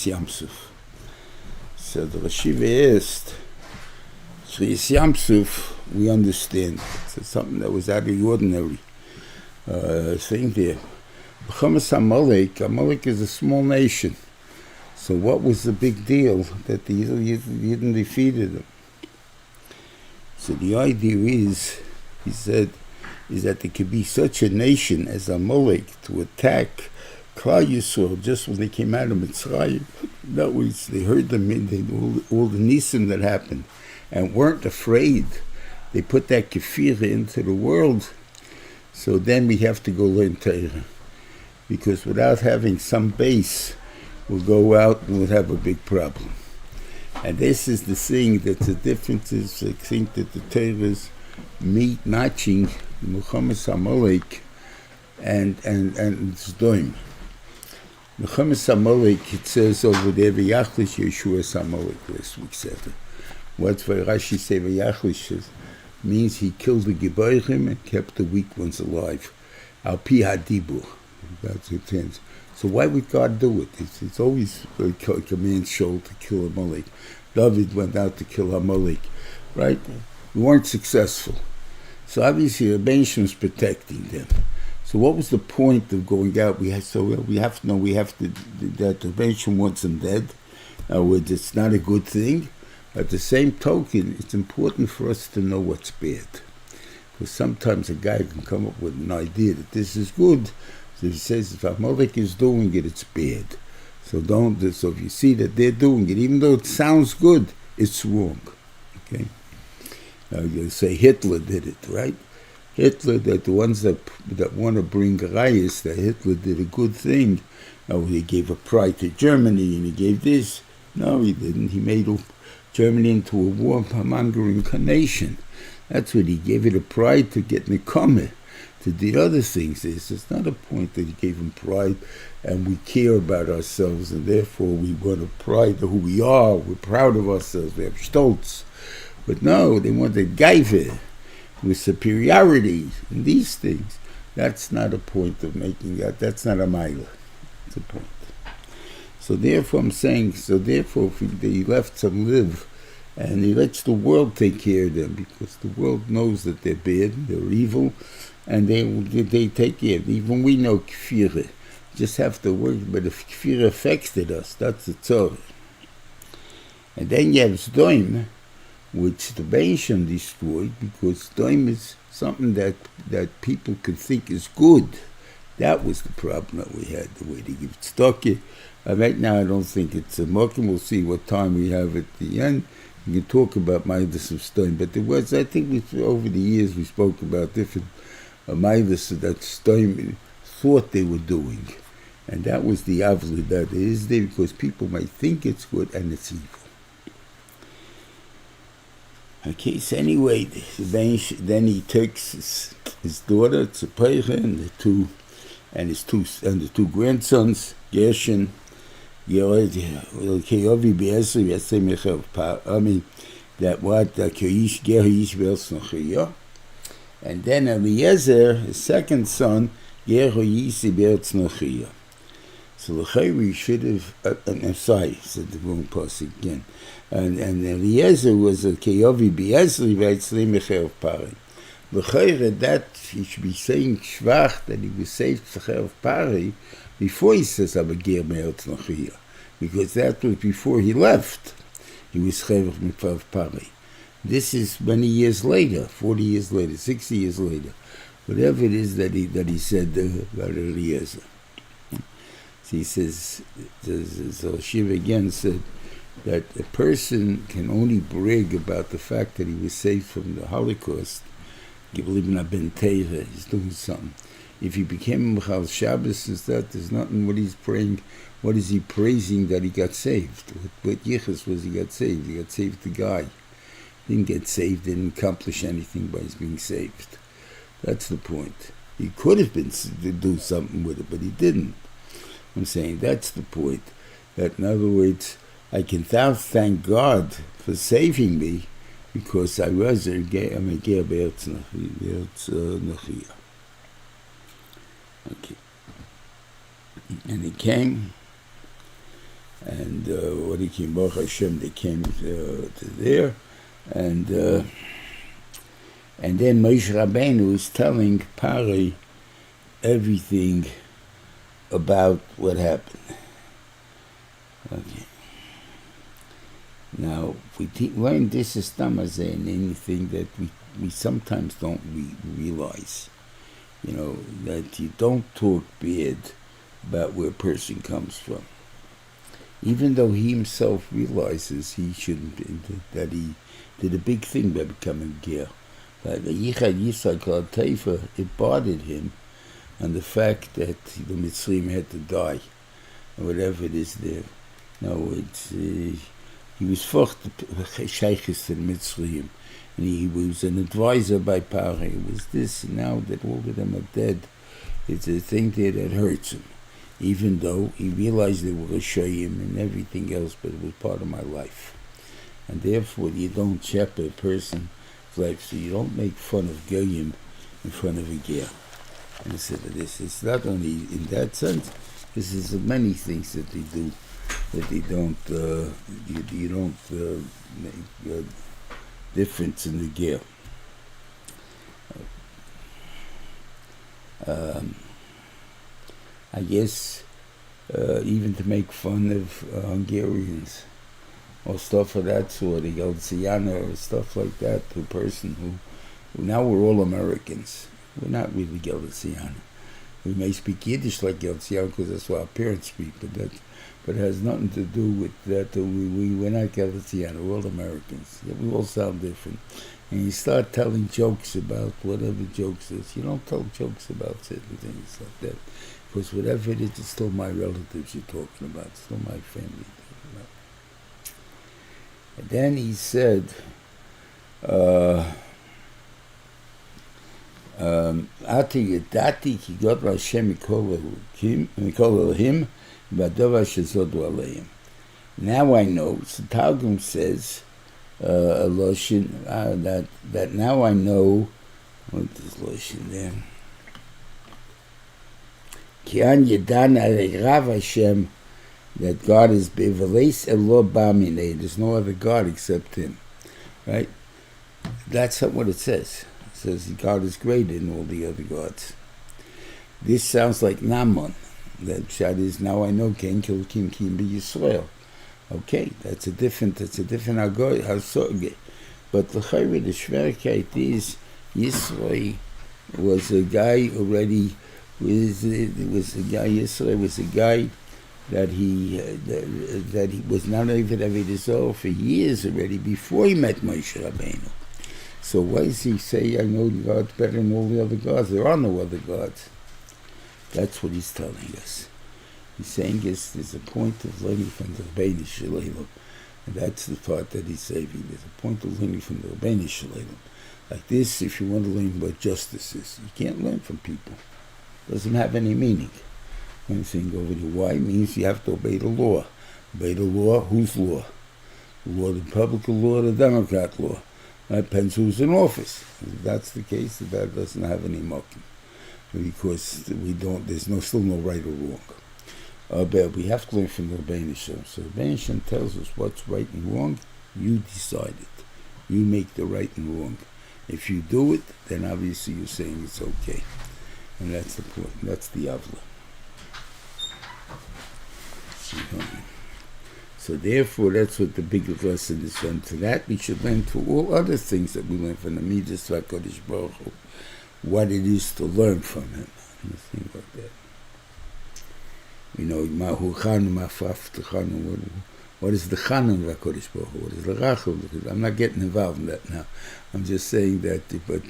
Yamsuf. So the Rashiva asked, Shriyas Yamsuf, we understand. It's something that was out of the ordinary thing there. Amalek is a small nation. So what was the big deal that the Yidden defeated them? So the idea is, he said, is that there could be such a nation as Amalek to attack Klal Yisro just when they came out of Mitzrayim. That was, they heard them in all the nisim that happened and weren't afraid. They put that kefirah into the world. So then we have to go learn Torah. Because without having some base, we'll go out and we'll have a big problem. And this is the thing that the difference is. I think that the Torah is matching Muhammad Amalek and Zdoim. Muhammad Amalek, it says over there, V'yachlish Yeshua Amalek, last week said. What Rashi say V'yachlish means he killed the Gebayrim and kept the weak ones alive. Al pi hadibur. That's what it means. So why would God do it? It's always a command show to kill Amalek. David went out to kill Amalek, right? We weren't successful. So obviously the Rebbeinu was protecting them. So what was the point of going out? We have to know that the Rebbeinu wants them dead. In other words, it's not a good thing. At the same token, it's important for us to know what's bad. Because sometimes a guy can come up with an idea that this is good. So he says, if Amalek is doing it, it's bad. So so if you see that they're doing it, even though it sounds good, it's wrong. Okay? Now you say Hitler did it, right? Hitler, that the ones that want to bring rayas, that Hitler did a good thing. Now he gave a pride to Germany and he gave this. No, he didn't. He made Germany into a war-mongering nation. That's what he gave it a pride to get Nekama. To the other things is, it's not a point that he gave him pride and we care about ourselves and therefore we want to pride of who we are, we're proud of ourselves, we have stolz. But no, they wanted gaiva with superiority and these things. That's not a point of making that. That's not a mile. It's a point. So therefore I'm saying, if he left some live and he lets the world take care of them because the world knows that they're bad, they're evil, and they take care of it. Even we know kefirah. Just have to work, but if kefirah affected us, that's the tzorah. And then you have Zdoim, which the Beisham destroyed, because Zdoim is something that people could think is good. That was the problem that we had, the way they give it stuck it. Right now I don't think it's a mokum. We'll see what time we have at the end. We can talk about Maidas of Zdoim, but there was, I think over the years we spoke about different Maidas that Zdoim thought they were doing. And that was the avli that is there, because people might think it's good and it's evil. Okay, so anyway, then he takes his daughter, Tzvia, and the two grandsons, Gershon, and then Eliezer, his second son, so the Harav should have, I'm sorry, said the wrong passage again. And Eliezer was a Keyovi Be'ezri V'etzli Mechev Pari. The Harav, that he should be saying Shvach, that he was saved Mechev Pari, before he says Abager Me'etz Nachiyah. Because that was before he left. He was Mechev Pari. This is many years later, 40 years later, 60 years later. Whatever it is that he said about Eliezer. So he says, so Shiva again said that a person can only brag about the fact that he was saved from the Holocaust. He's doing something. If he became Mechal Shabbos and that, there's nothing what he's praying. What is he praising that he got saved? What yichus was he got saved? He got saved the guy. Didn't get saved, didn't accomplish anything by his being saved. That's the point. He could have been to do something with it, but he didn't. I'm saying that's the point. That in other words, I can now thank God for saving me because I was a ger be'etz nachiyah. Okay. And he came, and what he came, Baruch Hashem, they came to there, and then Moshe Rabbeinu was telling Pari everything about what happened. Okay. Now, we learn this is Tamazeh and anything that we sometimes don't realize. You know, that you don't talk bad about where a person comes from. Even though he himself realizes he shouldn't, that he did a big thing by becoming ger. That the Yichad Yitzhak al Teifa, it bothered him on the fact that the Mitzrayim had to die, or whatever it is there. No, it's he was forced to sheikhs in Mitzrayim, and he was an advisor by Pari. It was this, and now that all of them are dead, it's a thing there that hurts him. Even though he realized they were Rishayim and everything else, but it was part of my life. And therefore you don't shepherd a person's life, so you don't make fun of Goyim in front of a ger. And I said this, it's not only in that sense, this is many things that they do, that they don't, you don't make a difference in the ger. I guess even to make fun of Hungarians or stuff of that sort, the Galiciana or stuff like that, to a person who now we're all Americans. We're not really Galiciana. We may speak Yiddish like Galiciana because that's what our parents speak, but it has nothing to do with that. We're not Galiciana, we're all Americans. We all sound different. And you start telling jokes about whatever jokes is. You don't tell jokes about certain things like that. Because whatever it is, it's still my relatives you're talking about. It's still my family you're talking about. And then he said, Ati yedati ki God Hashem mikol Elohim v'adova shezodu aleim. Now I know, so Targum says, that now I know, what is Loshin there? Ki an yedan Rav Hashem, that God is beveles elo b'amine. There's no other God except Him, right? That's what it says. It says God is greater than all the other gods. This sounds like Naman. That Pshat is, now I know Ken Kilkim Kim be Yisrael. Okay, that's a different Hasoge. But the Chayre, the Shverkeit is, Yisro was a guy already, Yisro was a guy that he was not even Avedizor for years already, before he met Moshe Rabbeinu. So why does he say, I know God's better than all the other gods? There are no other gods. That's what he's telling us. He's saying there's a point of learning from the Reuven Shlit, and that's the part that he's saving. There's a point of learning from the Reuven Shlit. Like this, if you want to learn what justice is, you can't learn from people. It doesn't have any meaning. One thing over the why means you have to obey the law. Obey the law, whose law? The law, the Republican law, the Democrat law. That depends who's in office. If that's the case, that doesn't have any mokum. Because there's still no right or wrong. But we have to learn from the Reuven Shlit. So Reuven Shlit tells us what's right and wrong. You decide it. You make the right and wrong. If you do it, then obviously you're saying it's okay. And that's the point. That's the avla. So therefore, that's what the big lesson is. And to that, we should learn to all other things that we learn from the Midas HaKadosh Baruch Hu, what it is to learn from him. And things like that. You know, what is the Chanun of HaKadosh Baruch Hu? What is the Rachel? I'm not getting involved in that now. I'm just saying that, but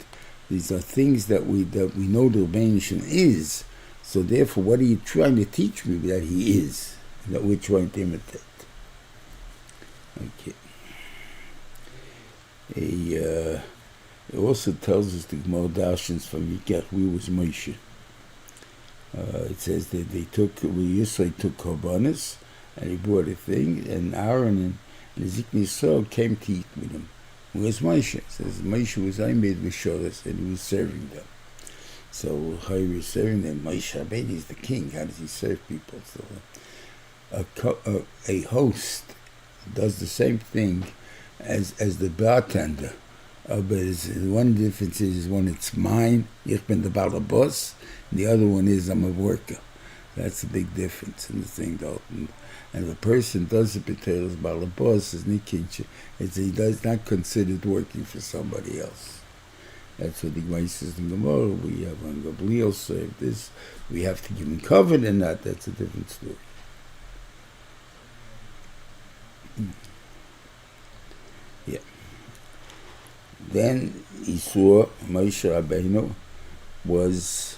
these are things that we know the Reuven Shlit is. So therefore, what are you trying to teach me that he is, that we're trying to imitate? Okay. It also tells us the Gemara Darshans from Yikach, we was Moshe. It says that Yisro took Korbanos, and he brought a thing, and Aaron and Yisro came to eat with him. Where's Moshe? It says Moshe was made with Shoras, and he was serving them. So how he was serving them? Moshe Rabbeinu is the king. How does he serve people? So a host does the same thing as the bartender. But one difference is one it's mine, ich bin der Balabos, and the other one is I'm a worker. That's the big difference in the thing, though. And if a person does the potatoes Balabos, he does not considered working for somebody else. That's what the Gemara says in Gemara. We have on Gabriel say this. We have to give him covered in that. That's a different story. Yeah. Then he saw Moshe Rabbeinu was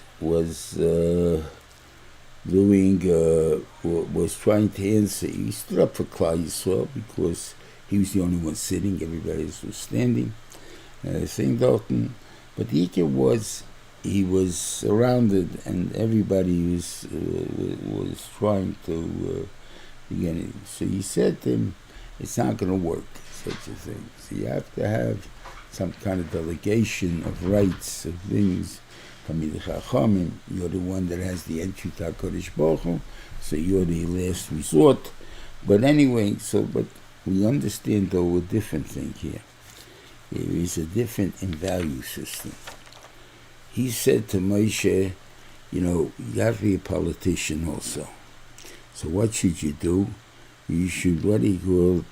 trying to answer. He stood up for Klal Yisrael because he was the only one sitting. Everybody else was standing. Saying Dalton. But he was surrounded, and everybody was trying to begin. So he said to him, "It's not going to work, such a thing. So you have to have some kind of delegation of rights, of things. You're the one that has the entry to HaKadosh Baruch Hu, so you're the last resort." But anyway, but we understand though a different thing here. There is a different in value system. He said to Moshe, you have to be a politician also. So what should you do? You should, call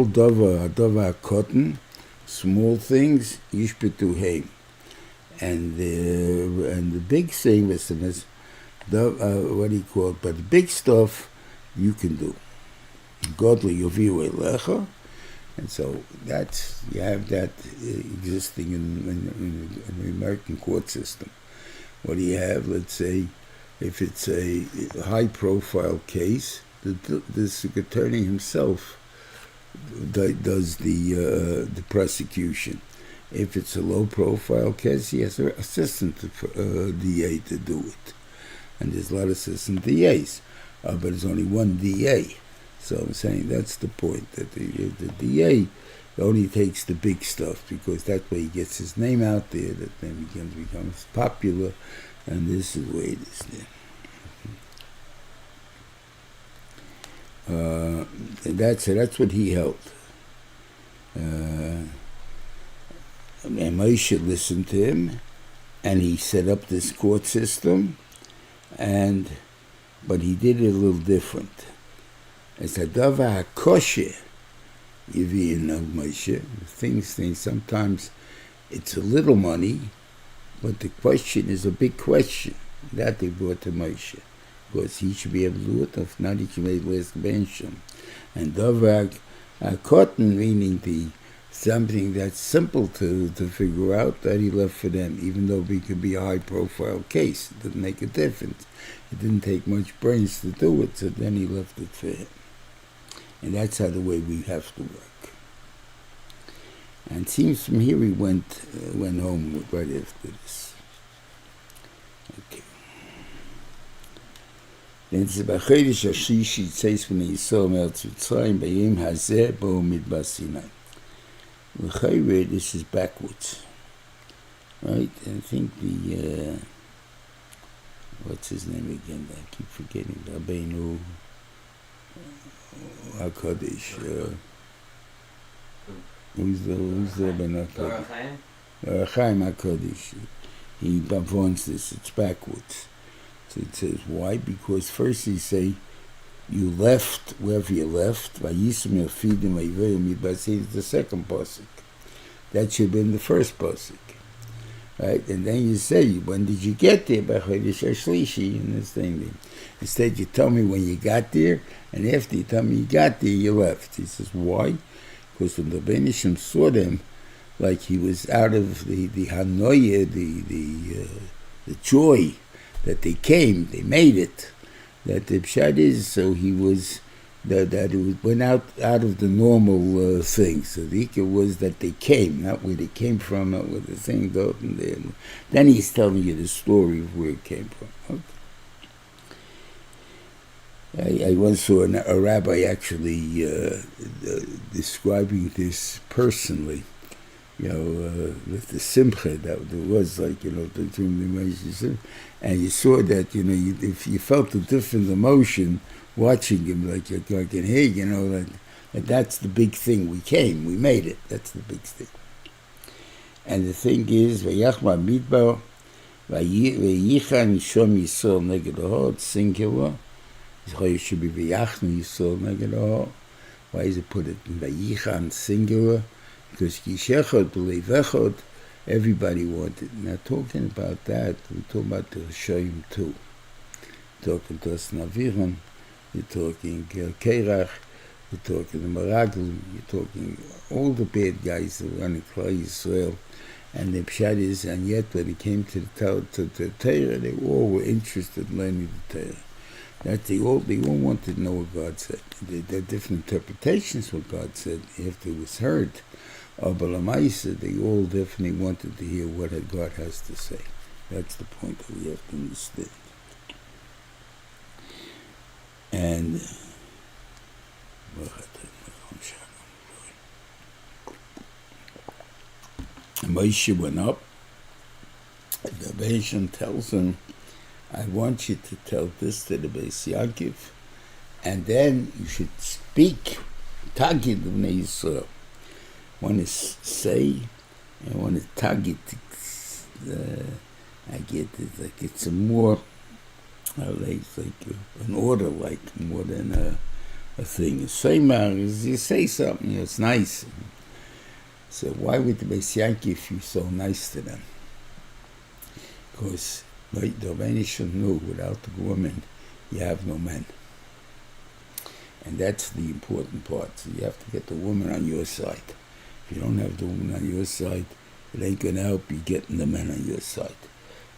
dava cotton, small things, yishpetu heim. And the big thing is, but the big stuff you can do. Godly yoviu elecha, and so that's you have that existing in the American court system. What do you have? Let's say, if it's a high-profile case, the attorney himself does the prosecution. If it's a low-profile case, he has an assistant DA to do it, and there's a lot of assistant DAs, but there's only one DA. So I'm saying that's the point, that the DA only takes the big stuff, because that way he gets his name out there, that then becomes popular, and this is the way it is there. And that's what he held. And Moshe listened to him, and he set up this court system, but he did it a little different. It's a dava hakoshe, Yivin of Moshe. Things sometimes it's a little money, but the question is a big question that they brought to Moshe, because he should be able to do it. If not, he should be able to ask Bensham. And dava cotton, meaning something that's simple to figure out, that he left for them, even though it could be a high-profile case. It didn't make a difference. It didn't take much brains to do it, so then he left it for him. And that's how the way we have to work. And it seems from here he went home right after this. Okay. Then it's about Chodesh Hashishi, it says when he saw Meretz Mitzrayim, Bayim Hazeh Bo Midbar Sinai. This is backwards. Right? I think what's his name again? I keep forgetting. Rabbeinu HaKadosh. Who's the Rabbeinu HaKadosh? Chaim HaKadosh. He wants this. It's backwards. So it says, why? Because first he say, you left wherever you left. Vayisem Yafidim Vayivayim Midbar is the second pasuk. That should have been the first pasuk. Right? And then you say, when did you get there? By Chodesh Shlishi in this thing. Instead, you tell me when you got there, and after you tell me you got there, you left. He says, why? Because when the Benishim saw them, like he was out of the hanoia, the joy that they came, they made it. That the pshat is, so he was, that it went out of the normal thing. So the ikar was that they came, not where they came from, not where the thing goes. Then he's telling you the story of where it came from. Okay. I once saw a rabbi actually describing this personally. with the simcha that there was, like, between the Moshe, and you saw that, if you felt a different emotion watching him, like in here, that that's the big thing. We made it. That's the big thing. And the thing is, Vayachma Midbar, Vayichan Yishom Yisrael Neged Ha'or, singular. It should be Vayachnu Yisrael Neged Ha'or. Why is it put it in Vayichan singular? Because Yishechot, B'leivechot, everybody wanted. Now, talking about that, we're talking about the Rishonim too. Talking to us Naviran, you're talking Kerach, you're talking the Meraglim, you're talking all the bad guys that were running Klal Yisrael. And the pshat is, and yet when it came to the Torah, they all were interested in learning the Torah. That they all wanted to know what God said. There are different interpretations what God said after it was heard. But they all definitely wanted to hear what God has to say. That's the point that we have to understand. And Moshe went up, and the Gרשון tells him, I want you to tell this to the Beis Yaakov, and then you should speak Tagid of Yisro. One is say, and one is Tagid. I get it, like it's a more, it's like an order, like more than a thing. Shema is you say something, it's nice. So why would the Beis Yaakov be so nice to them? Because the Rebbeinu knew without the woman, you have no men. And that's the important part. So you have to get the woman on your side. If you don't have the woman on your side, it ain't going to help you getting the men on your side.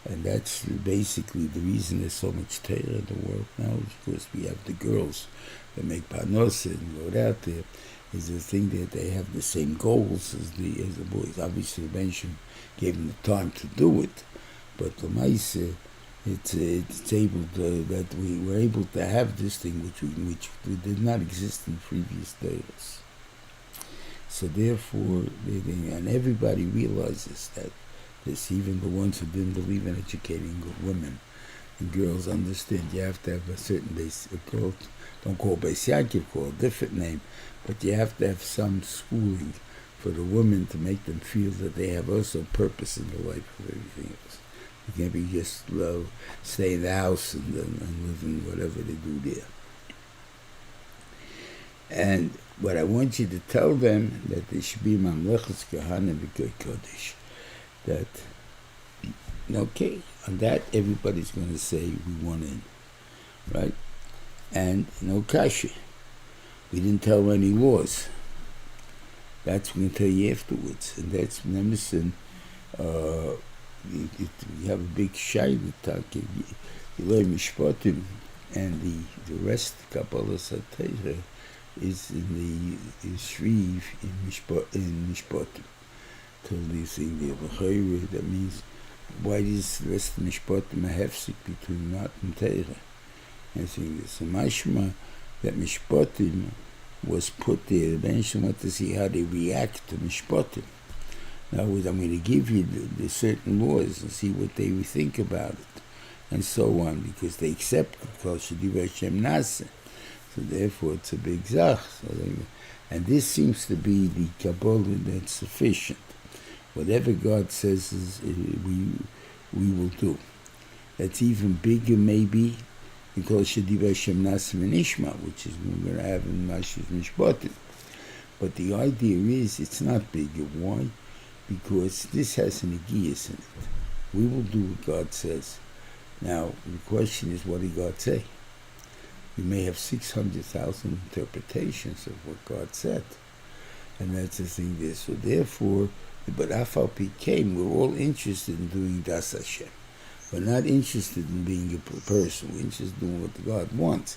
And that's basically the reason there's so much Torah in the world now, is because we have the girls that make parnasa and go out there. Is the thing that they have the same goals as the boys. Obviously, the Rebbeinu gave them the time to do it, but the mice, it's able to, that we were able to have this thing which did not exist in previous days. So therefore, and everybody realizes that this, even the ones who didn't believe in educating women and girls, understand you have to have a certain base. Don't call Beis Yaakov, call a different name. But you have to have some schooling for the women to make them feel that they have also purpose in the life of everything else. You can't be just stay in the house and live in whatever they do there. And what I want you to tell them, that there should be Mamlechus Kahana B'Kei Kodesh. That, okay, on that everybody's going to say we want in, right? And no kasha. We didn't tell any laws. That's we're going to tell you afterwards. And that's Nemesis. You have a big shayla talk, Yiloi Mishpatim, and the rest Kabbalah Satira is in the Shriv in Mishpatim. Till the thing there, that means why does the rest of Mishpatim a hefsek between Mat and Teira? And saying this, so Mashma, that Mishpatim was put there. The Rebbeinu want to see how they react to Mishpatim. Now, I'm going to give you the certain laws and see what they think about it, and so on, because they accept it, because Hashem Nase. So therefore, it's a big zach. And this seems to be the Kabbalah that's sufficient. Whatever God says is we will do. That's even bigger, maybe, because Shadiv Hashem Nasim and Ishma, which is we're going to have in Mashiach Mishpatim. But the idea is it's not bigger. Why? Because this has an Agias in it. We will do what God says. Now, the question is, what did God say? We may have 600,000 interpretations of what God said. And that's the thing there. So therefore, but Afal came, we're all interested in doing Das Hashem. We're not interested in being a person. We're interested in doing what God wants.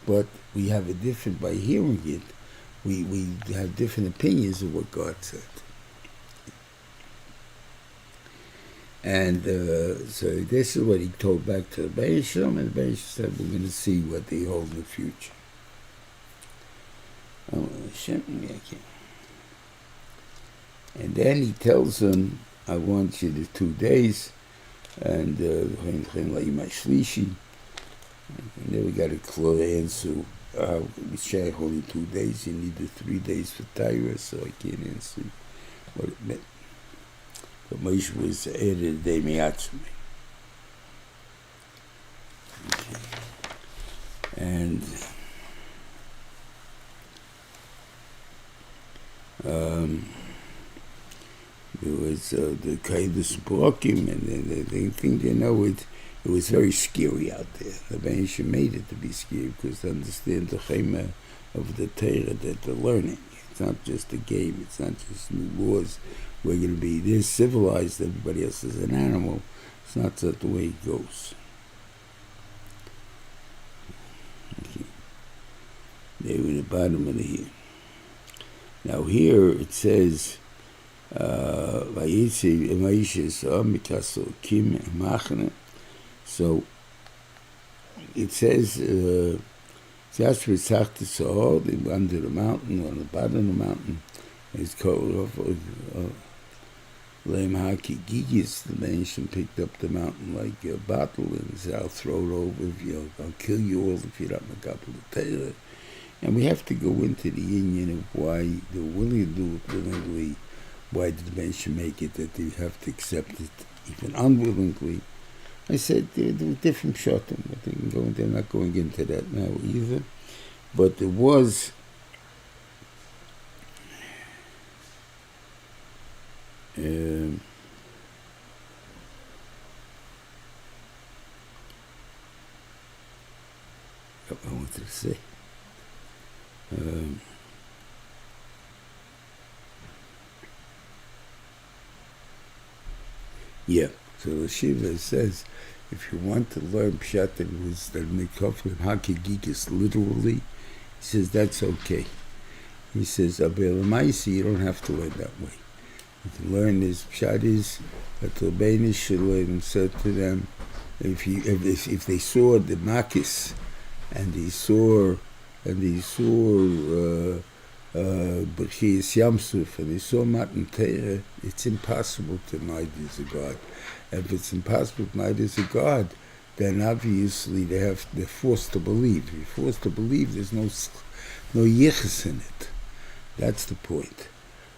But we have a different, by hearing it, we have different opinions of what God said. And so this is what he told back to the Beisham, and the Beisham said, we're going to see what they hold in the future. And then he tells them, I want you to 2 days, and and then we got a clear answer. We share only 2 days, you needed 3 days for Tyra, so I can't answer what it meant. But Moshe was added de miatzme. And there was the Kaidus Brokim, and the thing they know it was very scary out there. The Banish made it to be scary because they understand the Chema of the Torah that they're learning. It's not just a game, it's not just new laws. We're going to be this civilized, everybody else is an animal. It's not that the way it goes. Okay. They were the bottom of the here. Now here it says, so it says, under the mountain, on the bottom of the mountain, it's called Lem Haki Gigis. The nation picked up the mountain like a bottle and said, I'll throw it over, I'll kill you all if you're not Makabel Torah. And we have to go into the union of why they're willing to do it willingly. Why did the nation make it that they have to accept it even unwillingly? I said there were different shatim, but they're not going into that now either. But there was what I wanted to say. Yeah, so the Shiva says, if you want to learn Pshat and was the Mikoflim Hakigikis literally, he says that's okay. He says, Abelamaisi, you don't have to learn that way. You can learn this Pshat is that the Banish Shalom said to them, if they saw the Makis and they saw B'chiyas Yamsuf, and they saw Matan Torah, it's impossible to deny there's a God. If it's impossible to deny there's a God, then obviously they're forced to believe. If you're forced to believe, there's no yichus in it. That's the point.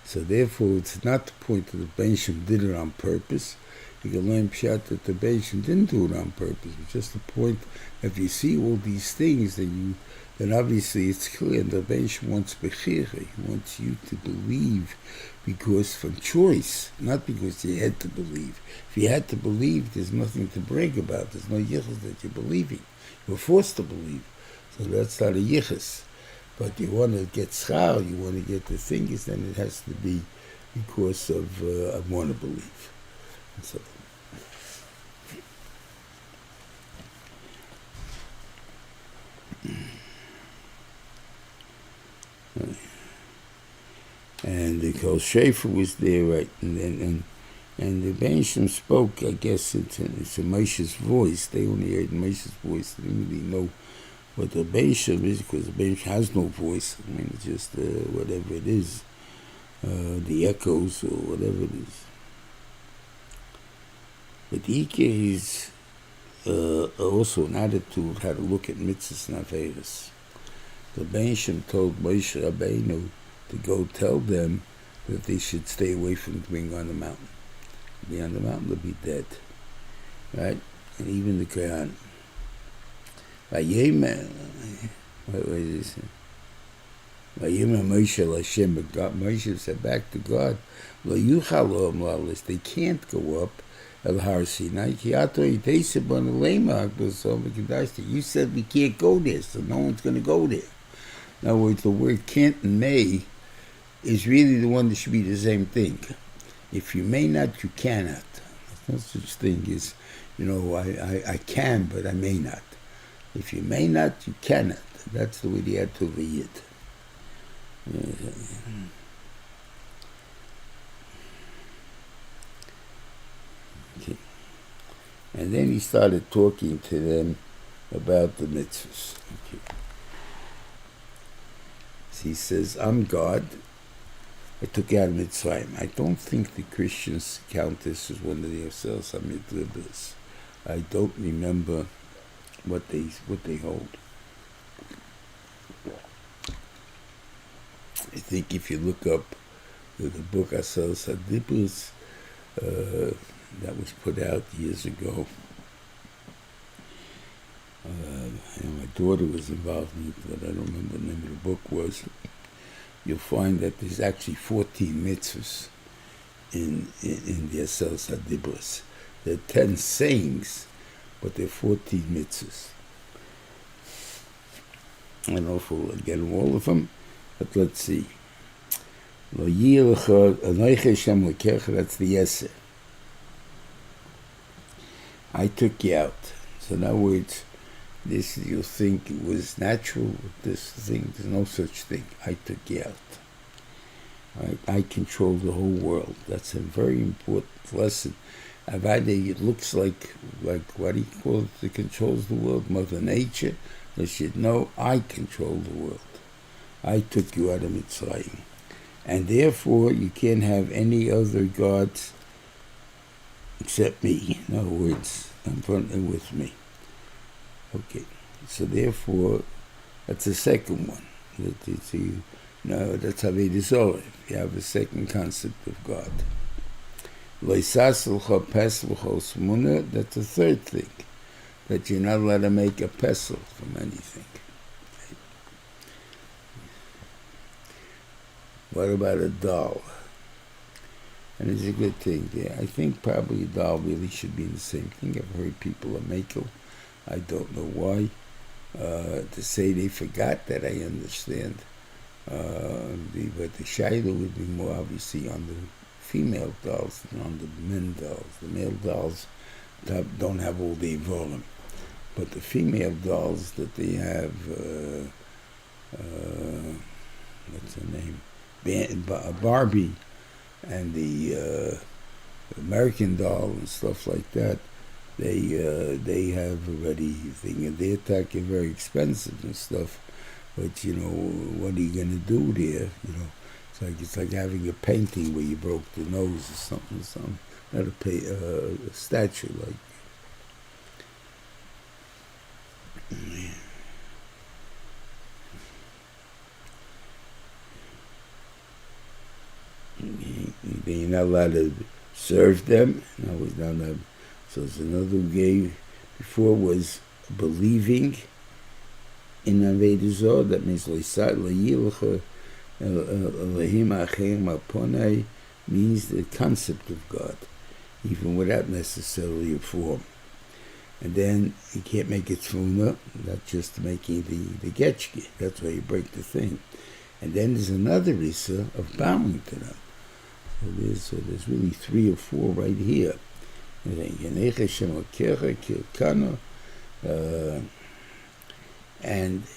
So therefore, it's not the point that the Benshim did it on purpose. You can learn Pshat that the Benshim didn't do it on purpose. It's just the point that if you see all these things, then obviously it's clear the Benshim wants Bechira. He wants you to believe because from choice, not because you had to believe. If you had to believe, there's nothing to brag about. There's no yichus that you're believing. You're forced to believe. So that's not a yichus. But you want to get schar, you want to get the things, then it has to be because of I want to believe. And so, and the Kol Shefer was there, right? And the Benshim spoke, I guess it's a Moshe's voice. They only heard Moshe's voice. They didn't really know what the Benshim is, because the Benshim has no voice. I mean, it's just whatever it is, the echoes or whatever it is. But Ike is also an attitude how to look at mitzvahs and averos. The Benshim told Moshe Rabbeinu to go tell them that they should stay away from being on the mountain. Be on the mountain, they'll be dead. Right? And even the Kohen. Vayema Moshe Lashem, but Moshe said back to God, Lo yuchal olam lalis, they can't go up El Har Sinai. You said we can't go there, so no one's going to go there. In other words, the word can't and may is really the one that should be the same thing. If you may not, you cannot. There's no such thing as, I can, but I may not. If you may not, you cannot. That's the way they had to read it. Okay. And then he started talking to them about the mitzvahs. Okay. So he says, I'm God. I took you out of Mitzrayim. I don't think the Christians count this as one of their cells hamidribas. I don't remember what they hold. I think if you look up the book Asel Sadibus that was put out years ago, my daughter was involved in it, but I don't remember what the name of the book was. You'll find that there's actually 14 mitzvahs in the Asel Sadibus. There are 10 sayings, but there are 14 mitzvahs. I don't know if we'll get all of them, but let's see. That's the Yesser. I took you out. So in other words, this you'll think it was natural, this thing, there's no such thing. I took you out. Right? I control the whole world. That's a very important lesson. It looks like what do you call it that controls the world? Mother Nature. They should know I control the world. I took you out of Mitzrayim. And therefore you can't have any other gods except me. In other words, in front and with me. Okay. So therefore, that's the second one. That's Avodah Zarah. You have a second concept of God. That's the third thing. That you're not allowed to make a pesel from anything. Okay. What about a doll? And it's a good thing there. I think probably a doll really should be the same thing. I've heard people are makel. I don't know why. To say they forgot that, I understand. But the shiur would be more obviously on the female dolls than on the men dolls. The male dolls don't have all the volume. But the female dolls that they have, what's her name? Barbie and the American doll and stuff like that, they have already thing, and their tech are very expensive and stuff. But you know, what are you going to do there? You know, it's like having a painting where you broke the nose or something. Not a statue like. You're not allowed to serve them. No, it's not allowed. So it's another way. Before was believing in Avodah Zarah. That means means the concept of God, even without necessarily a form. And then you can't make it tfuna, not just making the getchke. That's why you break the thing. And then there's another issa of bowing to them. So there's really 3 or 4 right here. And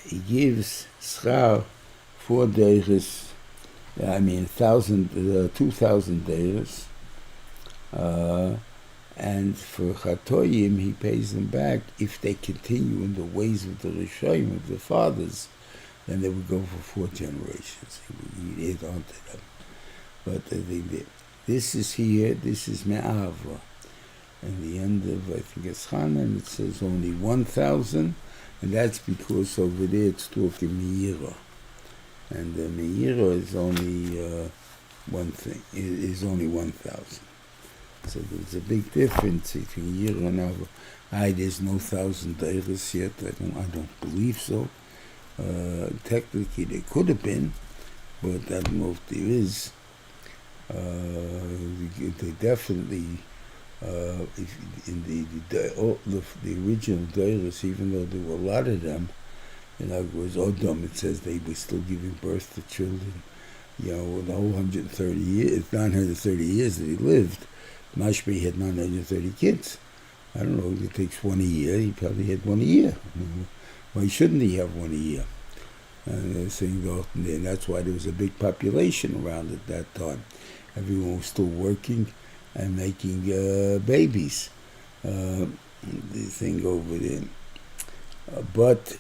he gives schar 4 days, 2,000 days. And for chatoyim, he pays them back if they continue in the ways of the Rishonim, of the fathers. Then they would go for 4 generations. He would eat onto them. But this is here, this is Me'ava. And the end of, I think it's Hanan, it says only 1,000, and that's because over there it's talking Me'ira. And Me'ira is only one thing, is only 1,000. So there's a big difference between Yisro and Ava. There's no 1,000 days yet. I don't believe so. Technically, there could have been, but I don't know if there is. They definitely, in the original days, even though there were a lot of them, in other words, Odom, it says they were still giving birth to children. You know, the whole 930 years that he lived, Mashbi had 930 kids. I don't know, it takes 1 a year. He probably had 1 a year. Why shouldn't he have 1 a year? And they're saying, and that's why there was a big population around at that time. Everyone was still working and making babies. The thing over there. But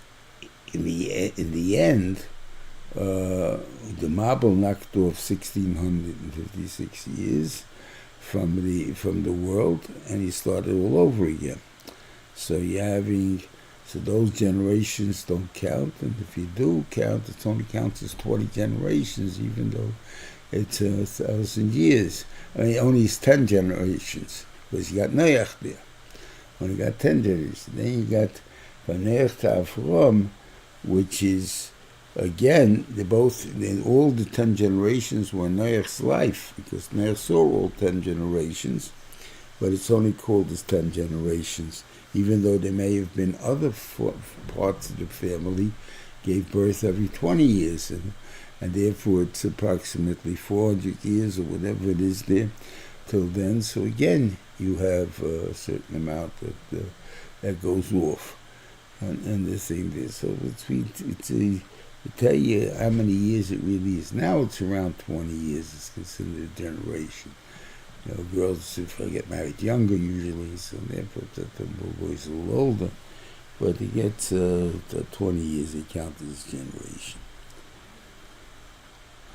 in the end, the Mabel knocked off 1,656 years from the world, and he started all over again. So so those generations don't count, and if you do count, it only counts as 40 generations, even though it's 1,000 years. I mean, only it's 10 generations, because you got Noach there. Only got 10 generations. Then you got from Noach to Afram, which is, again, all the 10 generations were Noach's life, because Noach saw all 10 generations, but it's only called as 10 generations, even though there may have been other parts of the family gave birth every 20 years, and therefore it's approximately 400 years or whatever it is there till then. So again, you have a certain amount that goes off, and the thing there. So to tell you how many years it really is. Now it's around 20 years. It's considered a generation. You know, girls, if I get married younger usually, so therefore the boys a little older. But it gets 20 years, they count as a generation.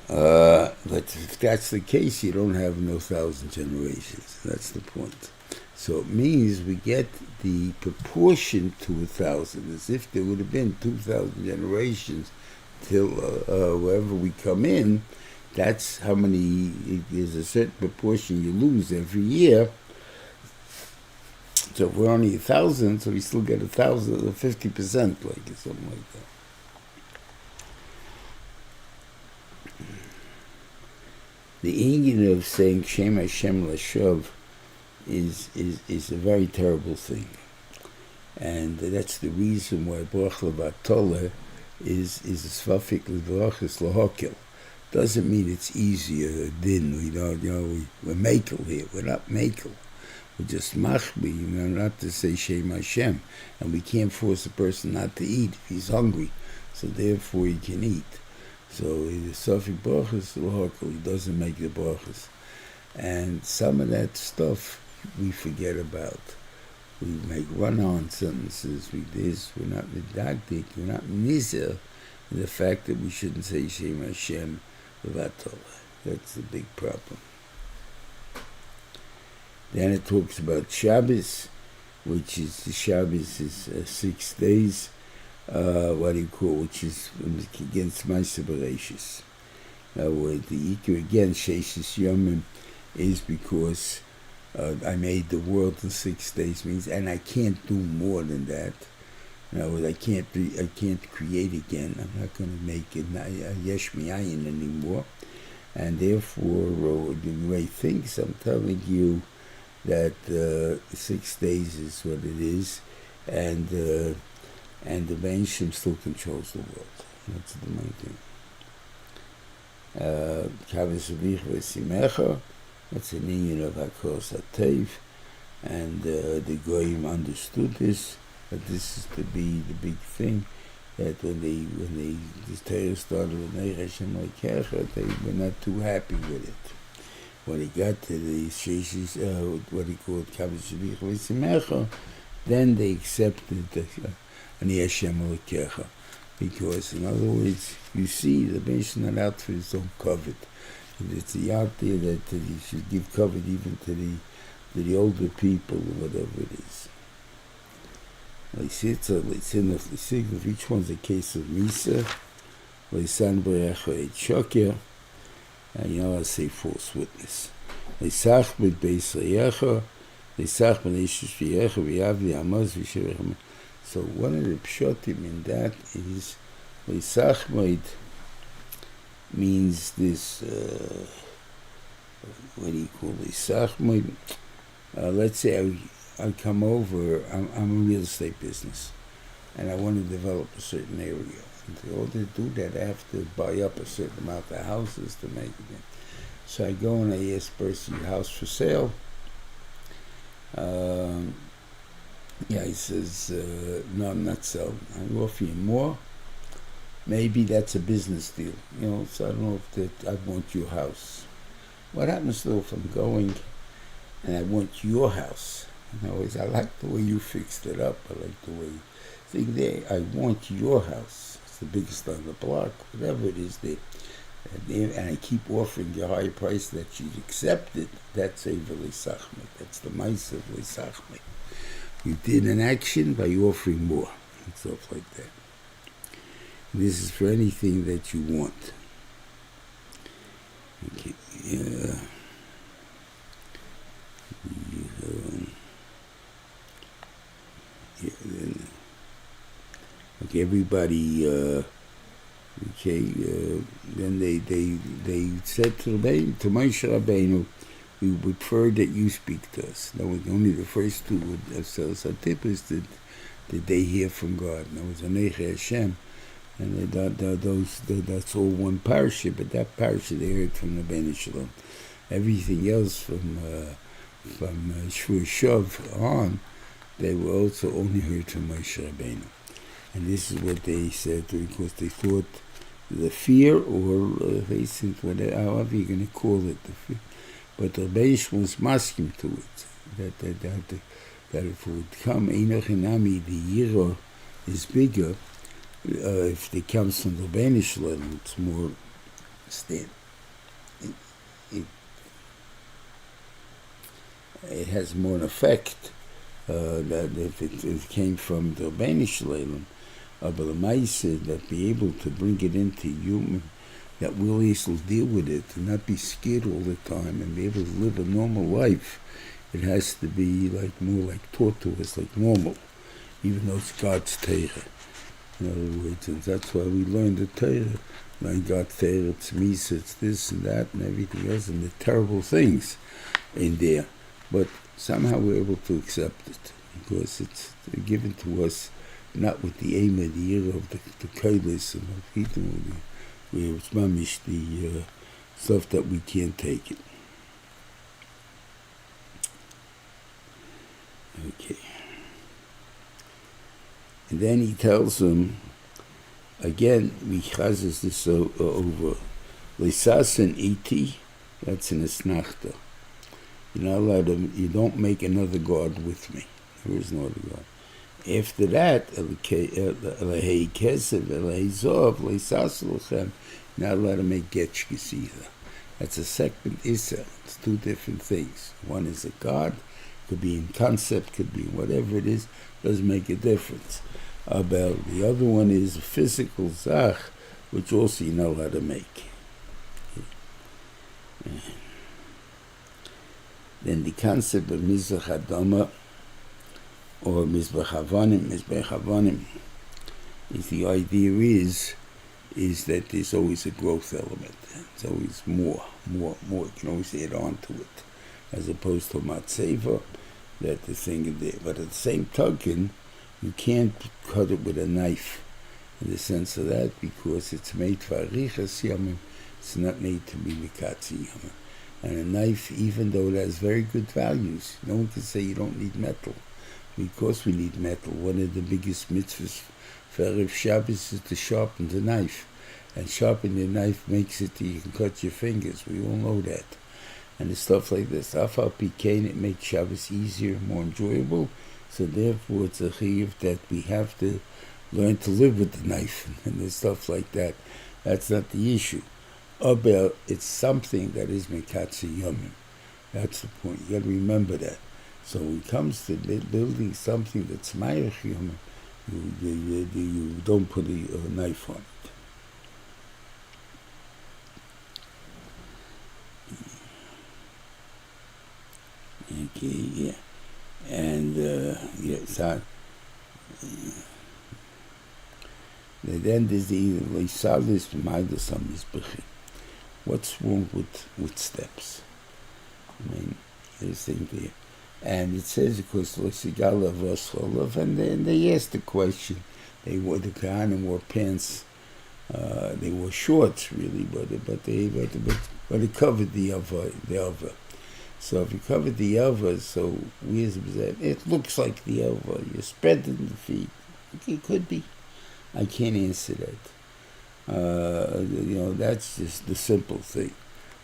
But if that's the case, you don't have no 1,000 generations. That's the point. So it means we get the proportion to 1,000, as if there would have been 2,000 generations till wherever we come in. That's how many, there's a certain proportion you lose every year. So if we're only 1,000, so we still get 1,000, 50%, like something like that. The Indian of saying Shem Hashem Lashav is a very terrible thing, and that's the reason why Brach Levatoleh is a Svafik Levrachis Lahokil. Doesn't mean it's easier. Din, we're makel here. We're not makel. We're just machbi, not to say Shem Hashem, and we can't force a person not to eat if he's hungry. So therefore, he can eat. So the Safik Brachas Lahokil, he doesn't make the brachas, and some of that stuff we forget about. We make run-on sentences. We're not medagdik. We're not nizer. The fact that we shouldn't say Shem Hashem Levatoleh. That's the big problem. Then it talks about Shabbos, which is, the Shabbos is 6 days, which is against Ma'aseh Bereishis. Now, the Ikar again, Sheishis Yomim, is because I made the world in 6 days, means, and I can't do more than that. In other words, I can't create again. I'm not going to make it yesh mi'ayin anymore, and therefore, the way thinks, I'm telling you that 6 days is what it is, and the Benshim still controls the world. That's the main thing. Kavis Vich Vesimecha. That's an union of Hakos Hatev, and the Goyim understood this. But this is to be the big thing, that when the Torah started with Neich Hashem Lekecha, they were not too happy with it. When he got to the Sheshis, what he called Kavis Vich Vesimecha, then they accepted the Neich Hashem Lekecha, because in other words, you see the Bench not out for his own covet. It's out there that he should give cover even to the older people or whatever it is. Each one's a case of Misa, and I say false witness. So one of the pshatim in that is means this, what do you call it? Let's say I come over, I'm a real estate business, and I want to develop a certain area. And in order to do that, I have to buy up a certain amount of houses to make it. So I go and I ask person, your house for sale? He says, no, I'm not selling. I offer you more. Maybe that's a business deal, so I don't know if I want your house. What happens though if I'm going and I want your house? In other words, I like the way you fixed it up. I like the way you think there. I want your house. the biggest on the block, whatever it is there. And I keep offering you a higher price that she'd accept it. That's Eiver Leisachme. That's the mice of Leisachme. You did an action by offering more and stuff like that. And this is for anything that you want. Okay. Okay, everybody. Then they said to Moshe Rabbeinu, we would prefer that you speak to us. That was only the first two would sell us a tip is that they hear from God. And that was Aneche Hashem, and that's all one parsha. But that parsha they heard from the Ben Shalom. Everything else from Shvur Shav on, they were also only heard from Moshe Rabbeinu. And this is what they said, because they thought the fear, or they think, whatever, however you're going to call it, the fear. But the Rebbeinu was masking to it, that if it would come, Enoch Enami, the Yisro is bigger, if it comes from the Rebbeinu, it's more stand. It has more an effect that if it came from the Rebbeinu, but the Maisa, that be able to bring it into human, that we'll easily deal with it and not be scared all the time and be able to live a normal life. It has to be like more like taught to us, like normal, even though it's God's Torah. In other words, and that's why we learn the Torah. Learn God's Torah, it's Misa, it's this and that and everything else, and the terrible things in there. But somehow we're able to accept it because it's given to us not with the aim of the year of the Kailis and of Hitam, where it's mamish the stuff that we can't take it. Okay. And then he tells them, again, we chazes this over. Leisas and iti, that's in a snachta. You're not allowed to, you don't make another God with me. There is no other God. After that, not allowed to make getchkis either. That's a second Issa. It's two different things. One is a God, could be in concept, could be in whatever it is, doesn't make a difference. About the other one is a physical zach, which also you're not allowed to make. Then the concept of Mizrach Adama, or Mizbech Havanim, is the idea is that there's always a growth element. It's always more. You can always add on to it, as opposed to Matseva, that the thing is there. But at the same token, you can't cut it with a knife, in the sense of that, because it's made for Arichas Yamim, it's not made to be Mikatzi Yamim. And a knife, even though it has very good values, no one can say you don't need metal. Because we need metal. One of the biggest mitzvahs for Erev Shabbos is to sharpen the knife. And sharpen the knife makes it that you can cut your fingers. We all know that. And it's stuff like this. Afal Pikein, it makes Shabbos easier, more enjoyable. So therefore it's a chiyuv that we have to learn to live with the knife and the stuff like that. That's not the issue. About it's something that is Mekatzi Yomim. That's the point. You got to remember that. So when it comes to building something that's Mayach Yomim, you don't put a knife on it. Okay, yeah. And, so then there's the Leisalis Maidas HaMizbechi. What's wrong with steps? I mean, there's thing there. And it says, of course, and then they asked the question. They wore the Kohanim wore pants. They wore shorts, really, but it covered the Elva. So if you covered the Elva, so it looks like the Elva. You're spreading the feet. It could be. I can't answer that. That's just the simple thing.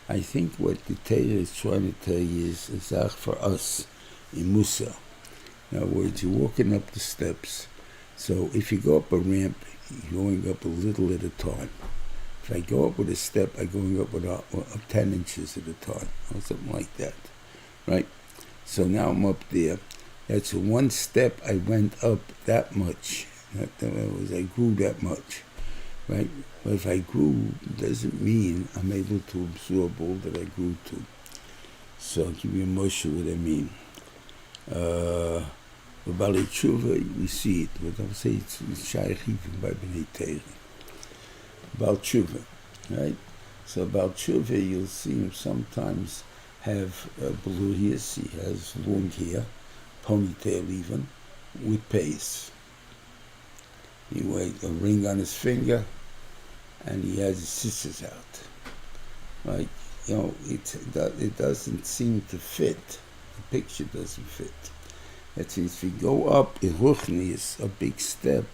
I think what the Torah is trying to tell you is for us in Musa. In other words, you're walking up the steps, So if you go up a ramp, you're going up a little at a time. If I go up with a step, I'm going up with 10 inches at a time, or something like that, right? So now I'm up there. That's one step I went up that much. I grew that much, right? But if I grew, doesn't mean I'm able to absorb all that I grew to. So I'll give you a motion what I mean. B'balei tshuva, we see it, but I'll say it's shaykh even by B'nai Torah. B'al tshuva, right? So B'al tshuva, you'll see him sometimes have blurius, he has long hair, ponytail even, with pace. He wears a ring on his finger, and he has his scissors out. Right? You know, it doesn't seem to fit. The picture doesn't fit. That means if you go up in Ruchnius, a big step,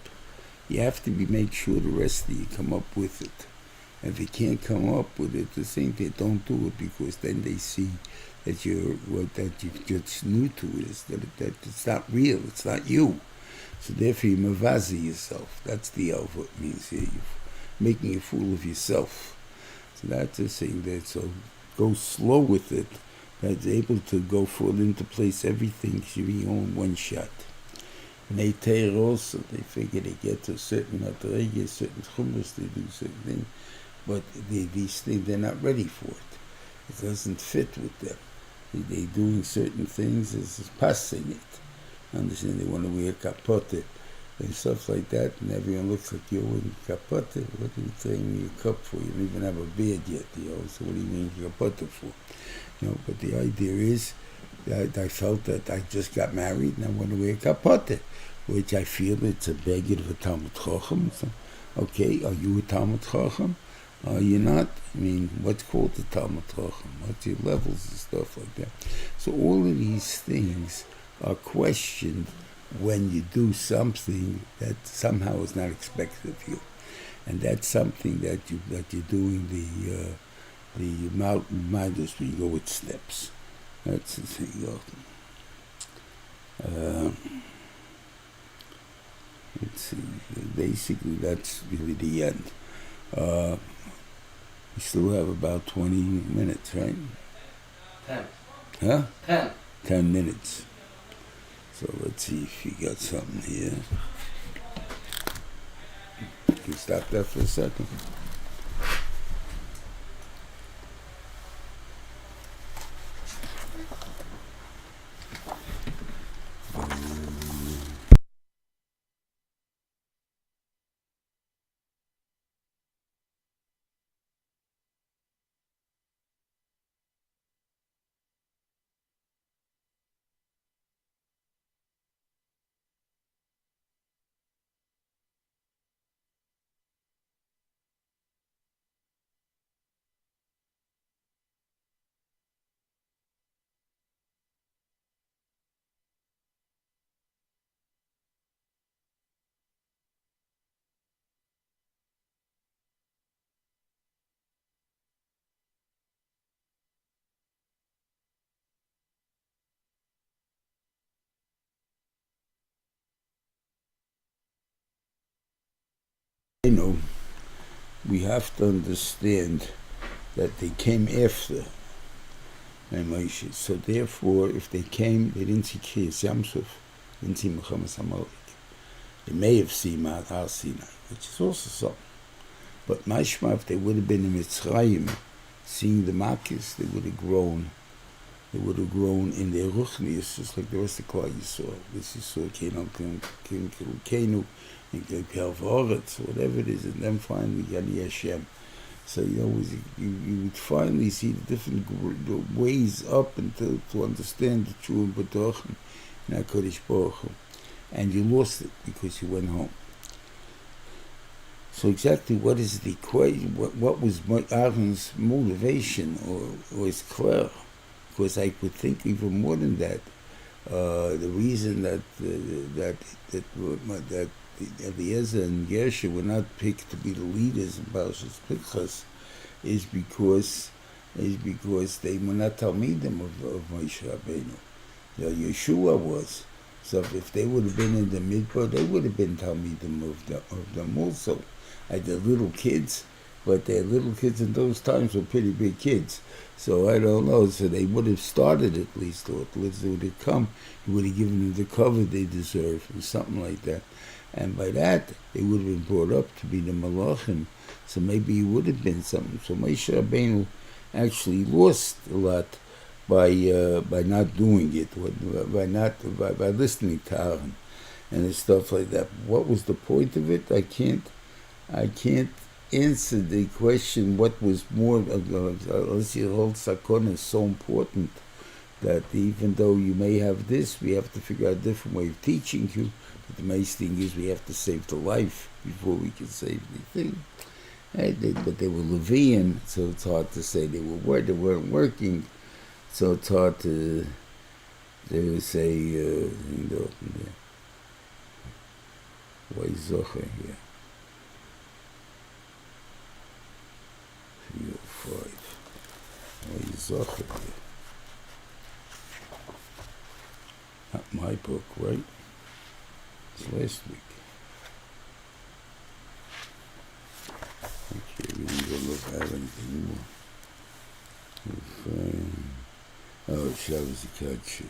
you have to make sure the rest of you come up with it. And if you can't come up with it, the same thing, don't do it, because then they see that you're just new to it, that it's not real, it's not you. So therefore you mavazi yourself. That's the alpha it means here. You're making a fool of yourself. So that's the thing there. So go slow with it. That's able to go fall into place. Everything should be on one shot. And they tear also, they figure they get to a certain madrege, certain chumash, they do certain things. But these things, they're not ready for it. It doesn't fit with them. They're doing certain things as passing it. Understand? They want to wear kapote and stuff like that, and everyone looks like you're wearing kapote. What are you training your cup for? You don't even have a beard yet, so what are you wearing kapote for? But the idea is that I felt that I just got married and I want to wear kapote, which I feel it's a beggar of a Talmud Chacham. So, okay, are you a Talmud Chacham? Are you not? I mean, what's called the Talmud Chacham? What's your levels and stuff like that? So all of these things are questioned when you do something that somehow is not expected of you, and that's something that you're doing the Midas where you go with steps. That's the thing. Let's see. Basically, that's really the end. We still have about 20 minutes, right? 10. Huh? 10. 10 minutes. So let's see if you got something here. Can you stop that for a second? We have to understand that they came after Moshe. So therefore, if they came, they didn't see Kriyas Yamsuf, didn't see Muhammad Samalek. They may have seen Mount Har Sinai, which is also something. But mashma, if they would have been in Mitzrayim, seeing the Makkis, they would have grown. They would have grown in their ruchnius, just like the rest of Klal Yisrael. This is so Kenu, so whatever it is, and then finally Gani Hashem. So you would finally see the different ways up until to understand the true B'tochen and HaKadosh Baruch Hu. And you lost it because you went home. So exactly what is the equation? What was Aaron's motivation, or is clear? Because I could think even more than that. The reason that Eliezer and Gershon were not picked to be the leaders in Parshas Pinchas is because they were not Talmidim of Moshe Rabbeinu. Yeshua was. So if they would have been in the midbar, they would have been Talmidim of them also. They're little kids, but their little kids in those times were pretty big kids. So I don't know. So they would have started at least, or at least they would have come. He would have given them the cover they deserve, or something like that. And by that, they would have been brought up to be the Malachim. So maybe it would have been something. So Moshe Rabbeinu actually lost a lot by not doing it, by listening to Aaron and stuff like that. What was the point of it? I can't answer the question. What was more? Unless your whole sakon is so important that even though you may have this, we have to figure out a different way of teaching you. But the main thing is we have to save the life before we can save the thing. But they were Levian, so it's hard to say they weren't working. So it's hard to say, why Zoche here? 305. Why Zoche here? Not my book, right? It's last week. Okay, we don't look at anything more. Oh, Shabbos Akadsha.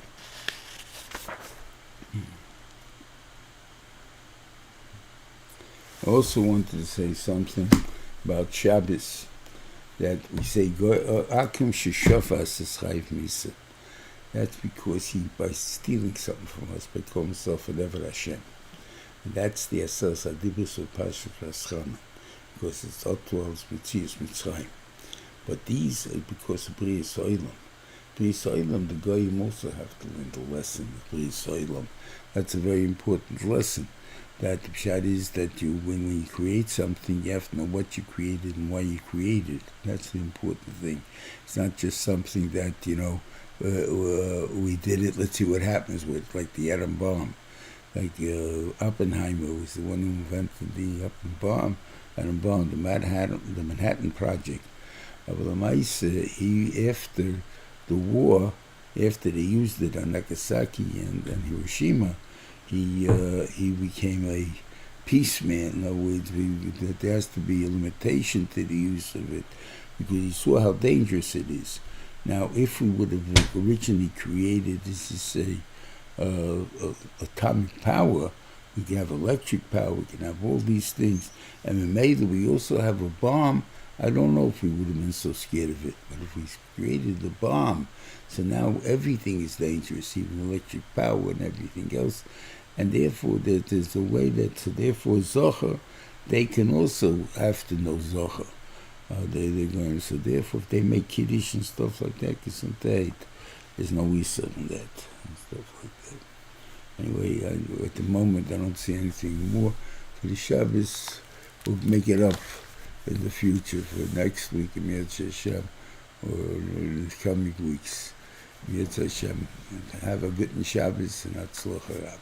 I also wanted to say something about Shabbos, that we say, Akim Sheshafas is Chayv Misa. That's because he, by stealing something from us, by calling himself an Eved Hashem. And that's the Asas Adibus of Parshas Raschana, because it's Otwal's Mitzias Mitzrayim. But these are because of B'riyas Olam. B'riyas Olam, the Goyim also have to learn the lesson of B'riyas Olam. That's a very important lesson. That the pshat is that when you create something, you have to know what you created and why you created. That's the important thing. It's not just something that, we did it, let's see what happens with, like the atom bomb. Like Oppenheimer was the one who invented the atom bomb, the Manhattan Project. He, after the war, after they used it on Nagasaki and Hiroshima, he became a peace man. In other words, that there has to be a limitation to the use of it, because he saw how dangerous it is. Now, if we would have originally created, this is atomic power, we can have electric power, we can have all these things, and in Mela we also have a bomb. I don't know if we would have been so scared of it, but if we created the bomb, so now everything is dangerous, even electric power and everything else, and therefore there's a way that, so therefore Zocher, they can also have to know Zocher. They're going, so therefore if they make Kiddush and stuff like that, there's no Yisro in that, and stuff like that. Anyway, at the moment I don't see anything more. For the Shabbos, we'll make it up in the future for next week, Yetzer Hashem, or in the coming weeks. Yetzer Hashem. Have a good Shabbos and Hatzlacha.